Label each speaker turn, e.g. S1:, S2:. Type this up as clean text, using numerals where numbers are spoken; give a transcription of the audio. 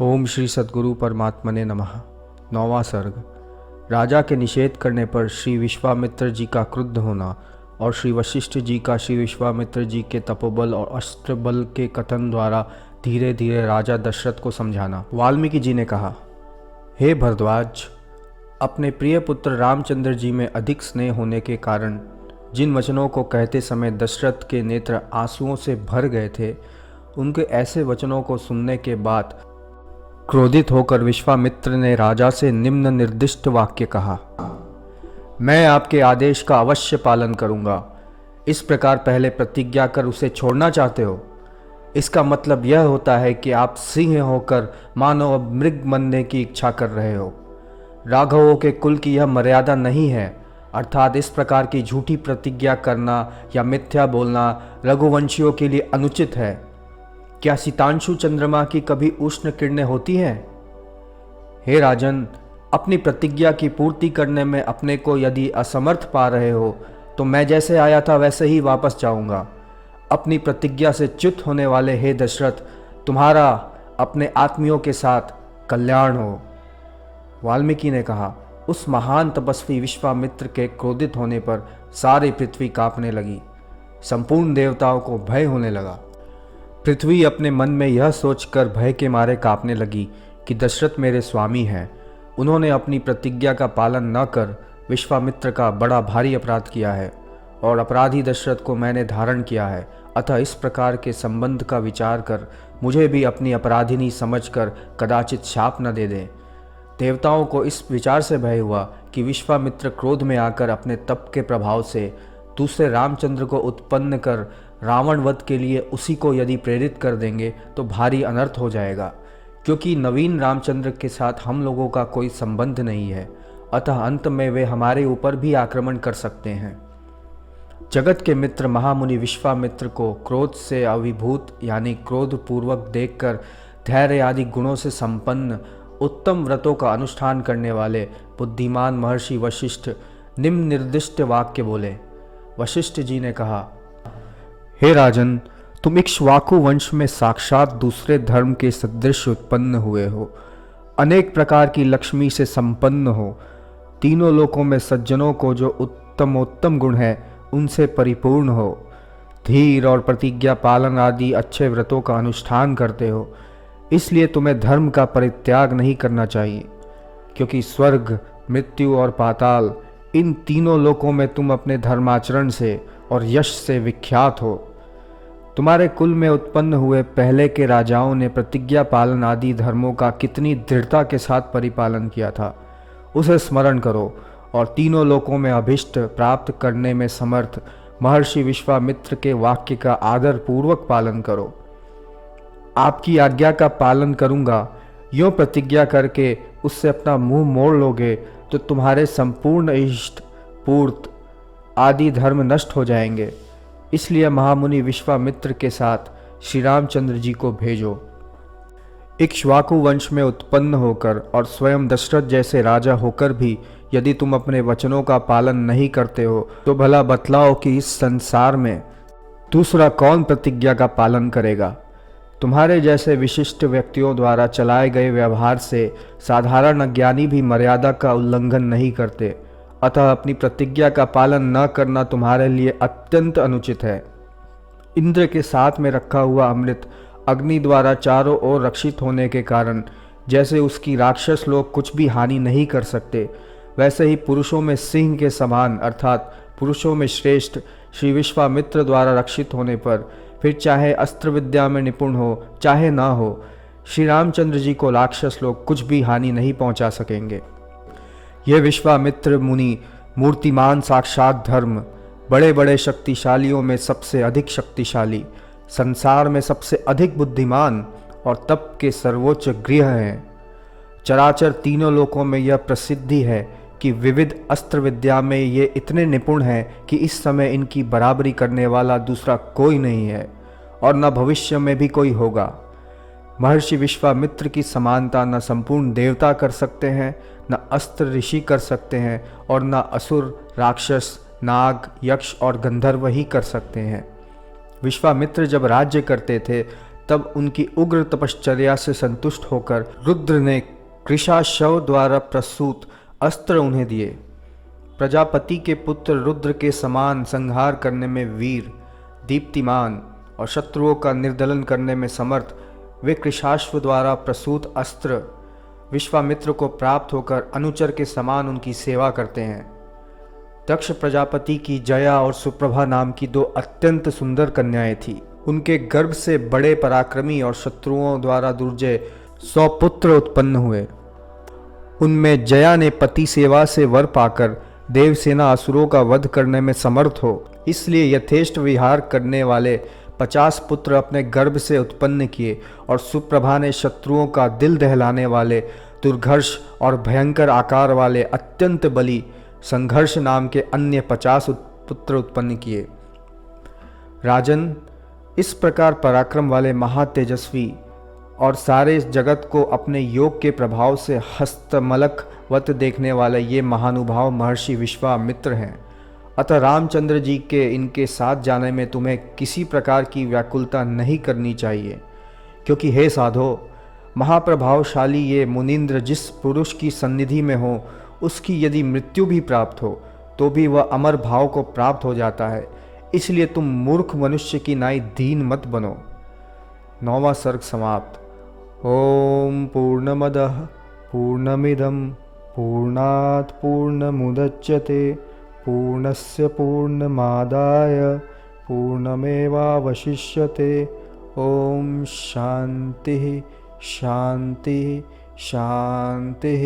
S1: ओम श्री सद्गुरु परमात्मने नमः। 9वां सर्ग। राजा के निषेध करने पर श्री विश्वामित्र जी का क्रुद्ध होना और श्री वशिष्ठ जी का श्री विश्वामित्र जी के तपोबल और अस्त्र बल के कथन द्वारा धीरे धीरे राजा दशरथ को समझाना। वाल्मीकि जी ने कहा, हे भरद्वाज, अपने प्रिय पुत्र रामचंद्र जी में अधिक स्नेह होने के कारण जिन वचनों को कहते समय दशरथ के नेत्र आंसुओं से भर गए थे, उनके ऐसे वचनों को सुनने के बाद क्रोधित होकर विश्वामित्र ने राजा से निम्न निर्दिष्ट वाक्य कहा, मैं आपके आदेश का अवश्य पालन करूंगा। इस प्रकार पहले प्रतिज्ञा कर उसे छोड़ना चाहते हो। इसका मतलब यह होता है कि आप सिंह होकर मानो अब मृग बनने की इच्छा कर रहे हो। राघवों के कुल की यह मर्यादा नहीं है, अर्थात इस प्रकार की झूठी प्रतिज्ञा करना या मिथ्या बोलना रघुवंशियों के लिए अनुचित है। क्या सितांशु चंद्रमा की कभी उष्ण किरणें होती हैं? हे राजन, अपनी प्रतिज्ञा की पूर्ति करने में अपने को यदि असमर्थ पा रहे हो तो मैं जैसे आया था वैसे ही वापस जाऊंगा। अपनी प्रतिज्ञा से च्युत होने वाले हे दशरथ, तुम्हारा अपने आत्मियों के साथ कल्याण हो। वाल्मीकि ने कहा, उस महान तपस्वी विश्वामित्र के क्रोधित होने पर सारी पृथ्वी कांपने लगी। संपूर्ण देवताओं को भय होने लगा। पृथ्वी अपने मन में यह सोचकर भय के मारे कांपने लगी कि दशरथ मेरे स्वामी हैं। उन्होंने अपनी प्रतिज्ञा का पालन न कर विश्वामित्र का बड़ा भारी अपराध किया है और अपराधी दशरथ को मैंने धारण किया है। अतः इस प्रकार के संबंध का विचार कर मुझे भी अपनी अपराधिनी समझकर कदाचित शाप न दे दे। देवताओं को इस विचार से भय हुआ कि विश्वामित्र क्रोध में आकर अपने तप के प्रभाव से दूसरे रामचंद्र को उत्पन्न कर रावण वध के लिए उसी को यदि प्रेरित कर देंगे तो भारी अनर्थ हो जाएगा, क्योंकि नवीन रामचंद्र के साथ हम लोगों का कोई संबंध नहीं है। अतः अंत में वे हमारे ऊपर भी आक्रमण कर सकते हैं। जगत के मित्र महामुनि विश्वामित्र को क्रोध से अभिभूत यानी क्रोध पूर्वक देखकर धैर्य आदि गुणों से संपन्न उत्तम व्रतों का अनुष्ठान करने वाले बुद्धिमान महर्षि वशिष्ठ निम्न निर्दिष्ट वाक्य बोले। वशिष्ठ जी ने कहा, हे राजन, तुम इक्ष्वाकु वंश में साक्षात दूसरे धर्म के सदृश उत्पन्न हुए हो। अनेक प्रकार की लक्ष्मी से संपन्न हो। तीनों लोकों में सज्जनों को जो उत्तमोत्तम गुण है उनसे परिपूर्ण हो। धीर और प्रतिज्ञा पालन आदि अच्छे व्रतों का अनुष्ठान करते हो। इसलिए तुम्हें धर्म का परित्याग नहीं करना चाहिए, क्योंकि स्वर्ग, मृत्यु और पाताल, इन तीनों लोकों में तुम अपने धर्माचरण से और यश से विख्यात हो। तुम्हारे कुल में उत्पन्न हुए पहले के राजाओं ने प्रतिज्ञा पालन आदि धर्मों का कितनी दृढ़ता के साथ परिपालन किया था, उसे स्मरण करो और तीनों लोकों में अभिष्ट प्राप्त करने में समर्थ महर्षि विश्वामित्र के वाक्य का आदर पूर्वक पालन करो। आपकी आज्ञा का पालन करूंगा, यूँ प्रतिज्ञा करके उससे अपना मुंह मोड़ लोगे तो तुम्हारे संपूर्ण इष्ट पूर्त आदि धर्म नष्ट हो जाएंगे। इसलिए महामुनि विश्वामित्र के साथ श्री रामचंद्र जी को भेजो। इक्ष्वाकु वंश में उत्पन्न होकर और स्वयं दशरथ जैसे राजा होकर भी यदि तुम अपने वचनों का पालन नहीं करते हो तो भला बतलाओ कि इस संसार में दूसरा कौन प्रतिज्ञा का पालन करेगा। तुम्हारे जैसे विशिष्ट व्यक्तियों द्वारा चलाए गए व्यवहार से साधारण अज्ञानी भी मर्यादा का उल्लंघन नहीं करते। अतः अपनी प्रतिज्ञा का पालन न करना तुम्हारे लिए अत्यंत अनुचित है। इंद्र के साथ में रखा हुआ अमृत अग्नि द्वारा चारों ओर रक्षित होने के कारण जैसे उसकी राक्षस लोग कुछ भी हानि नहीं कर सकते, वैसे ही पुरुषों में सिंह के समान अर्थात पुरुषों में श्रेष्ठ श्री विश्वामित्र द्वारा रक्षित होने पर फिर चाहे अस्त्र विद्या में निपुण हो चाहे ना हो, श्री रामचंद्र जी को राक्षस लोग कुछ भी हानि नहीं पहुंचा सकेंगे। ये विश्वामित्र मुनि मूर्तिमान साक्षात धर्म, बड़े बड़े शक्तिशालियों में सबसे अधिक शक्तिशाली, संसार में सबसे अधिक बुद्धिमान और तप के सर्वोच्च गृह हैं। चराचर तीनों लोकों में यह प्रसिद्धि है कि विविध अस्त्र विद्या में ये इतने निपुण हैं कि इस समय इनकी बराबरी करने वाला दूसरा कोई नहीं है और न भविष्य में भी कोई होगा। महर्षि विश्वामित्र की समानता न संपूर्ण देवता कर सकते हैं, न अस्त्र ऋषि कर सकते हैं और न असुर, राक्षस, नाग, यक्ष और गंधर्व ही कर सकते हैं। विश्वामित्र जब राज्य करते थे तब उनकी उग्र तपश्चर्या से संतुष्ट होकर रुद्र ने कृशाशव द्वारा प्रसूत अस्त्र उन्हें दिए। प्रजापति के पुत्र रुद्र के समान संहार करने में वीर, दीप्तिमान और शत्रुओं का निर्दलन करने में समर्थ वे कृशाश्व द्वारा प्रसूत अस्त्र विश्वामित्र को प्राप्त होकर अनुचर के समान उनकी सेवा करते हैं। दक्ष प्रजापति की जया और सुप्रभा नाम की दो अत्यंत सुंदर कन्याएं थीं। उनके गर्भ से बड़े पराक्रमी और शत्रुओं द्वारा दुर्जय 100 पुत्र उत्पन्न हुए। उनमें जया ने पति सेवा से वर पाकर देवसेना असुरों का वध करने में समर्थ हो, इसलिए यथेष्ट विहार करने वाले 50 पुत्र अपने गर्भ से उत्पन्न किए, और सुप्रभा ने शत्रुओं का दिल दहलाने वाले दुर्घर्ष और भयंकर आकार वाले अत्यंत बली संघर्ष नाम के अन्य 50 पुत्र उत्पन्न किए। राजन, इस प्रकार पराक्रम वाले महातेजस्वी और सारे जगत को अपने योग के प्रभाव से हस्तमलकवत देखने वाले ये महानुभाव महर्षि विश्वामित्र हैं। अतः रामचंद्र जी के इनके साथ जाने में तुम्हें किसी प्रकार की व्याकुलता नहीं करनी चाहिए, क्योंकि हे साधो, महाप्रभावशाली ये मुनीन्द्र जिस पुरुष की सन्निधि में हो उसकी यदि मृत्यु भी प्राप्त हो तो भी वह अमर भाव को प्राप्त हो जाता है। इसलिए तुम मूर्ख मनुष्य की नाई दीन मत बनो। 9वां सर्ग समाप्त। ओम पूर्णमदः पूर्णमिदं पूर्णात् पूर्णमुदच्यते पूर्णस्य पूर्णमादाय पूर्णमेवावशिष्यते। ओम शांति शांति शांति।